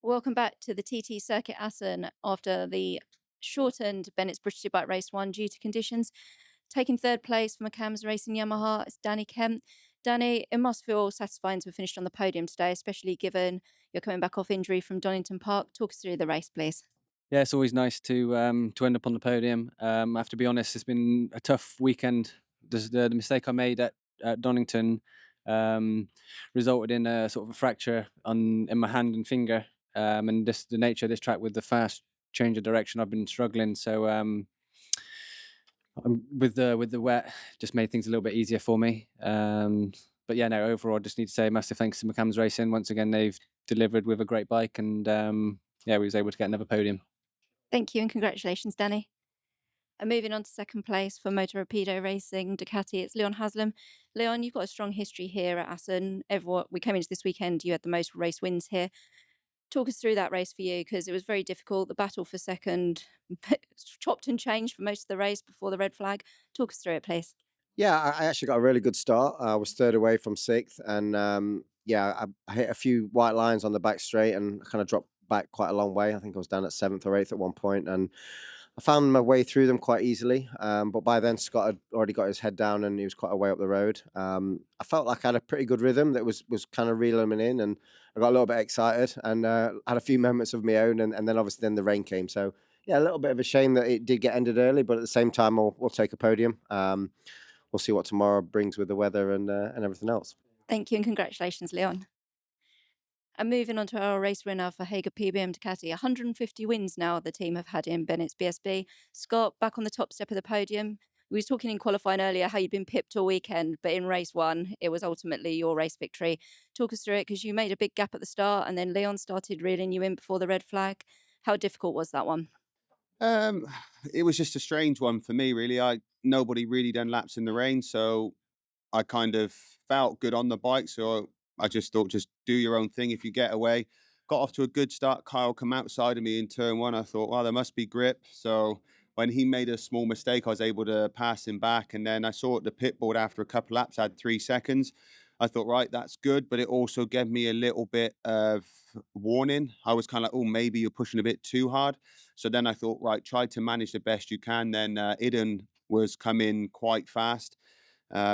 Welcome back to the TT Circuit Assen after the shortened Bennetts British Superbike Race 1 due to conditions. Taking third place for McCams Racing Yamaha is Danny Kemp. Danny, it must feel satisfying to have finished on the podium today, especially given you're coming back off injury from Donington Park. Talk us through the race, please. Yeah, it's always nice to end up on the podium. I have to be honest; it's been a tough weekend. The mistake I made at Donington um, resulted in a sort of a fracture in my hand and finger. And the nature of this track with the fast change of direction, I've been struggling. So with the wet, just made things a little bit easier for me. But yeah, no, overall, I just need to say a massive thanks to McCams Racing. Once again, they've delivered with a great bike, and yeah, we was able to get another podium. Thank you and congratulations, Danny. And moving on to second place for Motor Rapido Racing Ducati, it's Leon Haslam. Leon, you've got a strong history here at Assen. We came into this weekend, you had the most race wins here. Talk us through that race for you, because it was very difficult. The battle for second chopped and changed for most of the race before the red flag. Talk us through it, please. Yeah, I actually got a really good start. I was third away from sixth, and yeah, I hit a few white lines on the back straight and kind of dropped back quite a long way. I think I was down at seventh or eighth at one point, and I found my way through them quite easily. But by then, Scott had already got his head down, and he was quite a way up the road. I felt like I had a pretty good rhythm that was kind of reeling me in, and I got a little bit excited and had a few moments of my own, and then obviously then the rain came. So yeah, a little bit of a shame that it did get ended early, but at the same time, we'll take a podium. We'll see what tomorrow brings with the weather and everything else. Thank you and congratulations, Leon. And moving on to our race winner for Hager PBM Ducati, 150 wins now the team have had in Bennett's BSB. Scott, back on the top step of the podium. We was talking in qualifying earlier how you'd been pipped all weekend, but in race one, it was ultimately your race victory. Talk us through it, because you made a big gap at the start and then Leon started reeling you in before the red flag. How difficult was that one? Um, it was just a strange one for me, really. Nobody really done laps in the rain, so I kind of felt good on the bike. So I just thought, just do your own thing. If you get away, got off to a good start. Kyle come outside of me in turn one. I thought, well, there must be grip. So when he made a small mistake, I was able to pass him back. And then I saw at the pit board after a couple laps, I had 3 seconds. I thought, right, that's good. But it also gave me a little bit of warning. I was kind of like, oh, maybe you're pushing a bit too hard. So then I thought, right, try to manage the best you can. Then Iden was coming quite fast,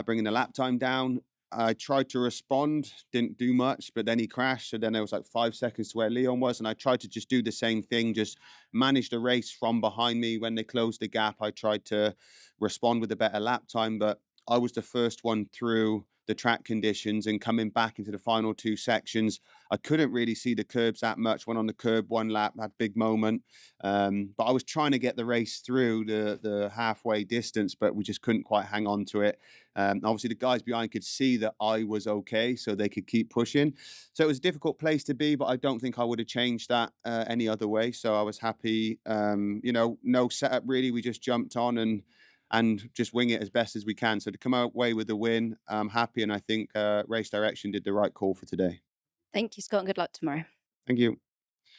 bringing the lap time down. I tried to respond, didn't do much, but then he crashed. So then there was like 5 seconds to where Leon was. And I tried to just do the same thing, just manage the race from behind me. When they closed the gap, I tried to respond with a better lap time. But I was the first one through the track conditions, and coming back into the final 2 sections, I couldn't really see the curbs that much. Went on the curb one lap, had big moment. But I was trying to get the race through the halfway distance, but we just couldn't quite hang on to it. Obviously, the guys behind could see that I was okay, so they could keep pushing. So it was a difficult place to be, but I don't think I would have changed that any other way. So I was happy. No setup really. We just jumped on and just wing it as best as we can. So to come away with the win, I'm happy, and I think Race Direction did the right call for today. Thank you, Scott, and good luck tomorrow. Thank you.